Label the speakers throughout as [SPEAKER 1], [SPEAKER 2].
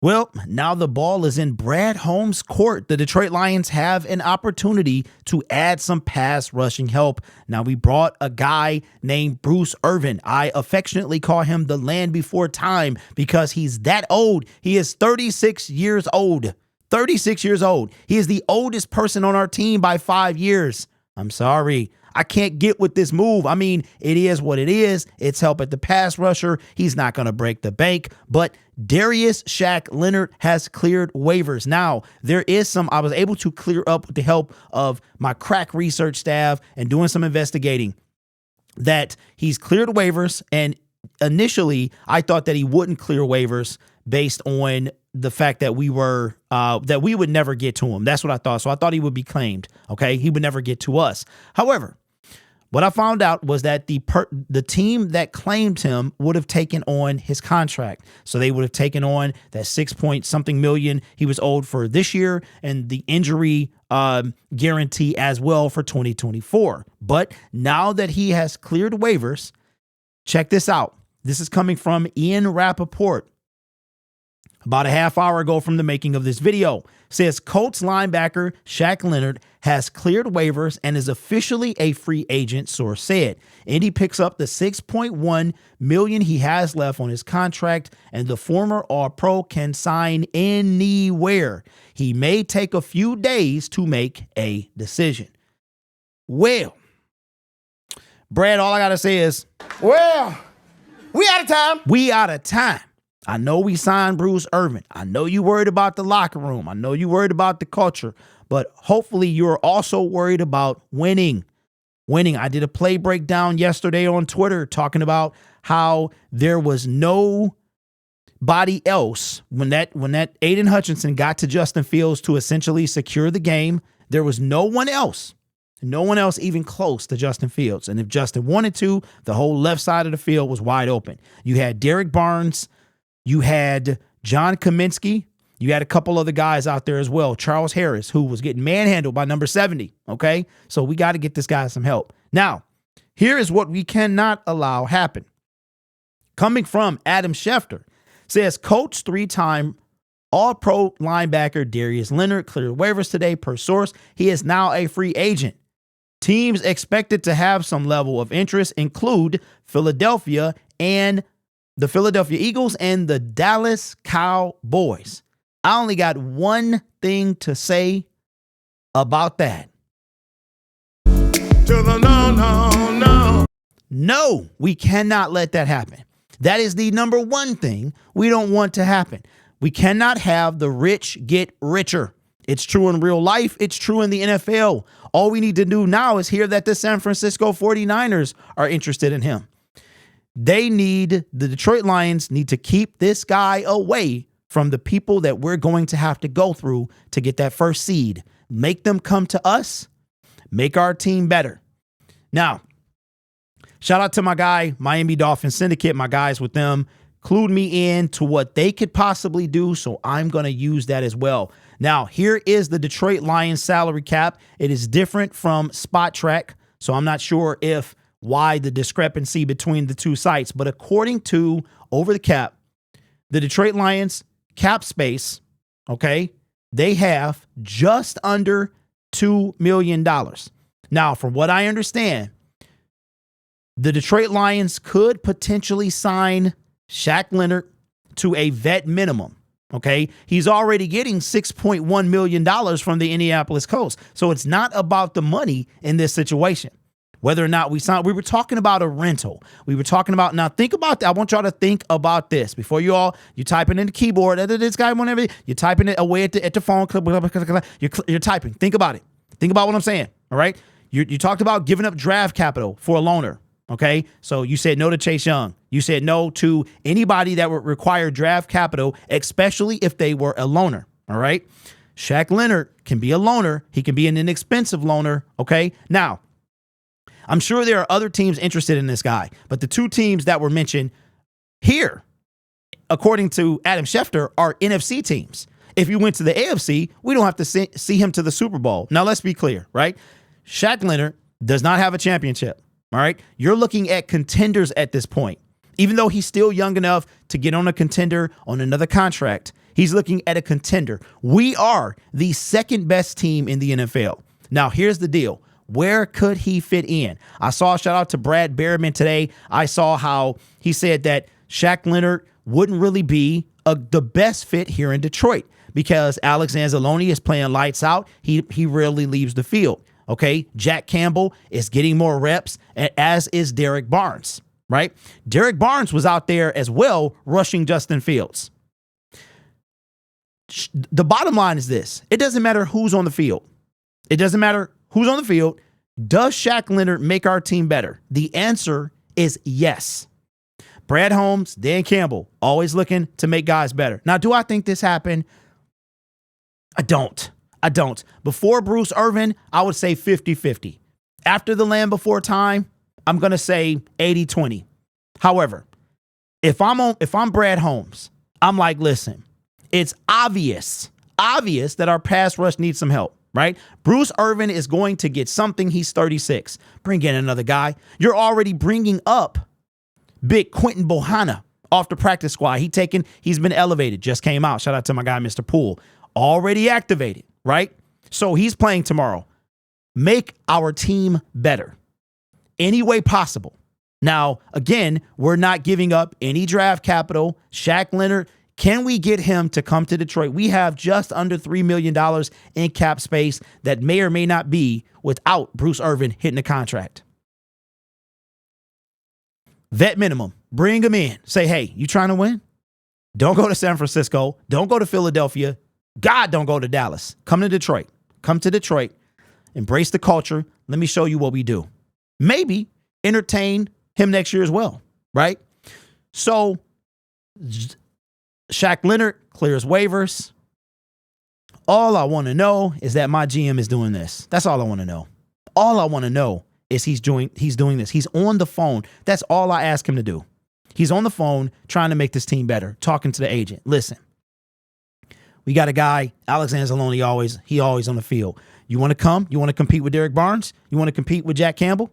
[SPEAKER 1] Well, now the ball is in Brad Holmes' court. The Detroit Lions have an opportunity to add some pass rushing help. Now, we brought a guy named Bruce Irvin. I affectionately call him the land before time because he's that old. He is 36 years old. 36 years old. He is the oldest person on our team by 5 years. I'm sorry. I can't get with this move. I mean, it is what it is. It's help at the pass rusher. He's not going to break the bank. But Darius Shaq Leonard has cleared waivers. Now, there is some I was able to clear up with the help of my crack research staff and doing some investigating that he's cleared waivers. And initially, I thought that he wouldn't clear waivers based on the fact that we would never get to him. That's what I thought. So I thought he would be claimed. Okay. He would never get to us. However, what I found out was that the team that claimed him would have taken on his contract. So they would have taken on that 6-point-something million he was owed for this year and the injury guarantee as well for 2024. But now that he has cleared waivers, check this out. This is coming from Ian Rappaport about a half hour ago from the making of this video. Says Colts linebacker Shaq Leonard has cleared waivers and is officially a free agent, source said. Indy picks up the $6.1 million he has left on his contract, and the former All-Pro can sign anywhere. He may take a few days to make a decision. Well, Brad, all I got to say is,
[SPEAKER 2] well, we out of time.
[SPEAKER 1] We out of time. I know we signed Bruce Irvin. I know you worried about the locker room. I know you worried about the culture, but hopefully you're also worried about winning. I did a play breakdown yesterday on Twitter talking about how there was nobody else when that Aiden Hutchinson got to Justin Fields to essentially secure the game. There was no one else even close to Justin Fields. And if Justin wanted to, the whole left side of the field was wide open. You had Derek Barnes. You had John Kaminsky. You had a couple other guys out there as well. Charles Harris, who was getting manhandled by number 70. Okay. So we got to get this guy some help. Now, here is what we cannot allow happen. Coming from Adam Schefter, says Colts 3-time All-Pro linebacker Darius Leonard cleared waivers today per source. He is now a free agent. Teams expected to have some level of interest include Philadelphia and the Philadelphia Eagles and the Dallas Cowboys. I only got one thing to say about that. No, we cannot let that happen. That is the number one thing we don't want to happen. We cannot have the rich get richer. It's true in real life. It's true in the NFL. All we need to do now is hear that the San Francisco 49ers are interested in him. The Detroit Lions need to keep this guy away from the people that we're going to have to go through to get that first seed. Make them come to us, make our team better. Now, shout out to my guy, Miami Dolphins Syndicate, my guys with them, clued me in to what they could possibly do, so I'm going to use that as well. Now, here is the Detroit Lions salary cap. It is different from Spot Track, so I'm not sure why the discrepancy between the two sites. But according to Over the Cap, the Detroit Lions cap space, okay, they have just under $2 million. Now, from what I understand, the Detroit Lions could potentially sign Shaq Leonard to a vet minimum. Okay, he's already getting $6.1 million from the Indianapolis Colts. So it's not about the money in this situation. Whether or not we sign, we were talking about a rental. We were talking about, now think about that. I want y'all to think about this before you typing in the keyboard. This guy, whenever you're typing it away at the phone, you're typing. Think about it. Think about what I'm saying. All right. You talked about giving up draft capital for a loaner. Okay. So you said no to Chase Young. You said no to anybody that would require draft capital, especially if they were a loaner. All right. Shaq Leonard can be a loaner. He can be an inexpensive loaner. Okay. Now, I'm sure there are other teams interested in this guy, but the two teams that were mentioned here, according to Adam Schefter, are NFC teams. If you went to the AFC, we don't have to see him to the Super Bowl. Now, let's be clear, right? Shaq Leonard does not have a championship, all right? You're looking at contenders at this point. Even though he's still young enough to get on a contender on another contract, He's looking at a contender. We are the second best team in the NFL. Now, here's the deal. Where could he fit in? I saw a shout out to Brad Behrman today. I saw how he said that Shaq Leonard wouldn't really be the best fit here in Detroit because Alex Anzalone is playing lights out. He rarely leaves the field. Okay, Jack Campbell is getting more reps, as is Derek Barnes, right? Derek Barnes was out there as well rushing Justin Fields. The bottom line is this. It doesn't matter who's on the field. It doesn't matter who's on the field. Does Shaq Leonard make our team better? The answer is yes. Brad Holmes, Dan Campbell, always looking to make guys better. Now, do I think this happened? I don't. Before Bruce Irvin, I would say 50-50. After the Land Before Time, I'm going to say 80-20. However, if I'm Brad Holmes, I'm like, listen, it's obvious that our pass rush needs some help, right? Bruce Irvin is going to get something. He's 36. Bring in another guy. You're already bringing up big Quentin Bohanna off the practice squad. He's been elevated, just came out. Shout out to my guy, Mr. Poole. Already activated, right? So he's playing tomorrow. Make our team better any way possible. Now, again, we're not giving up any draft capital. Shaq Leonard, can we get him to come to Detroit? We have just under $3 million in cap space that may or may not be without Bruce Irvin hitting a contract. Vet minimum. Bring him in. Say, hey, you trying to win? Don't go to San Francisco. Don't go to Philadelphia. God, don't go to Dallas. Come to Detroit. Come to Detroit. Embrace the culture. Let me show you what we do. Maybe entertain him next year as well, right? So Shaq Leonard clears waivers. All I want to know is that my GM is doing this. That's all I want to know. All I want to know is he's doing this. He's on the phone. That's all I ask him to do. He's on the phone trying to make this team better, talking to the agent. Listen, we got a guy, Alex Anzalone, always on the field. You want to come? You want to compete with Derek Barnes? You want to compete with Jack Campbell?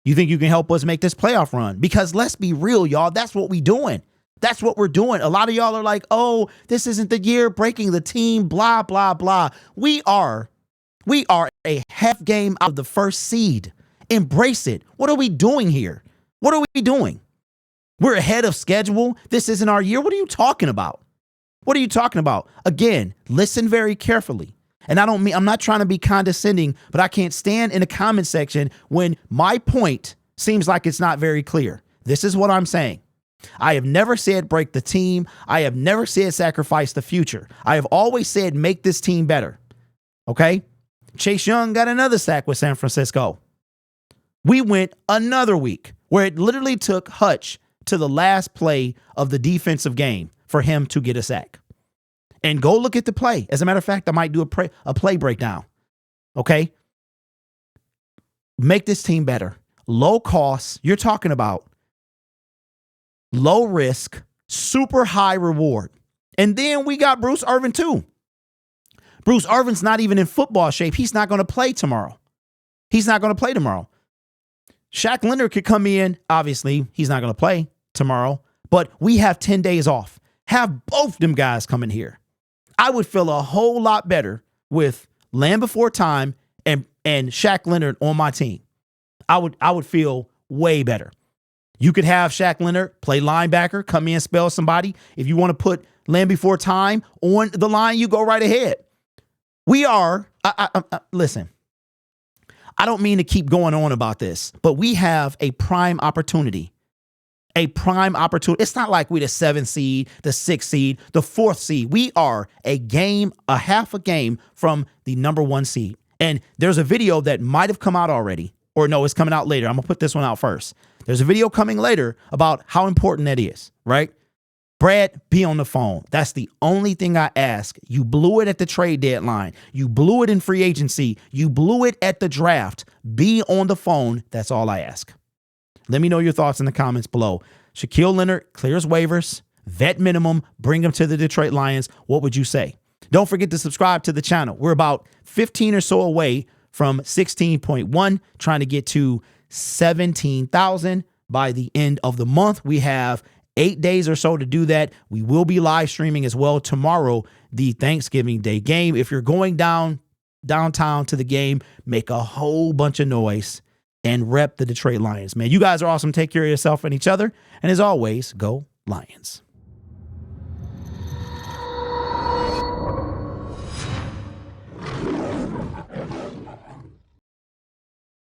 [SPEAKER 1] You think you can help us make this playoff run? Because let's be real, y'all. That's what we doing. That's what we're doing. A lot of y'all are like, oh, this isn't the year, breaking the team, blah, blah, blah. We are a half game out of the first seed. Embrace it. What are we doing here? What are we doing? We're ahead of schedule. This isn't our year. What are you talking about? What are you talking about? Again, listen very carefully. And I'm not trying to be condescending, but I can't stand in the comment section when my point seems like it's not very clear. This is what I'm saying. I have never said break the team. I have never said sacrifice the future. I have always said make this team better. Okay? Chase Young got another sack with San Francisco. We went another week where it literally took Hutch to the last play of the defensive game for him to get a sack. And go look at the play. As a matter of fact, I might do a play breakdown. Okay? Make this team better. Low cost. You're talking about low risk, super high reward. And then we got Bruce Irvin too. Bruce Irvin's not even in football shape. He's not going to play tomorrow. Shaq Leonard could come in. Obviously, he's not going to play tomorrow. But we have 10 days off. Have both them guys come in here. I would feel a whole lot better with Land Before Time and Shaq Leonard on my team. I would feel way better. You could have Shaq Leonard play linebacker, come in, spell somebody. If you want to put Land Before Time on the line, you go right ahead. We are, listen, I don't mean to keep going on about this, but we have a prime opportunity. It's not like we're the 7th seed, the 6th seed, the 4th seed. We are a half a game from the number 1 seed. And there's a video that might have come out already, or no, it's coming out later. I'm going to put this one out first. There's a video coming later about how important that is, right? Brad, be on the phone. That's the only thing I ask. You blew it at the trade deadline. You blew it in free agency. You blew it at the draft. Be on the phone. That's all I ask. Let me know your thoughts in the comments below. Shaquille Leonard clears waivers, vet minimum, bring him to the Detroit Lions. What would you say? Don't forget to subscribe to the channel. We're about 15 or so away from 16.1, trying to get to 17,000 by the end of the month. We have 8 days or so to do that. We will be live streaming as well tomorrow, the Thanksgiving Day game. If you're going downtown to the game, make a whole bunch of noise and rep the Detroit Lions, man. You guys are awesome. Take care of yourself and each other. And as always, go Lions.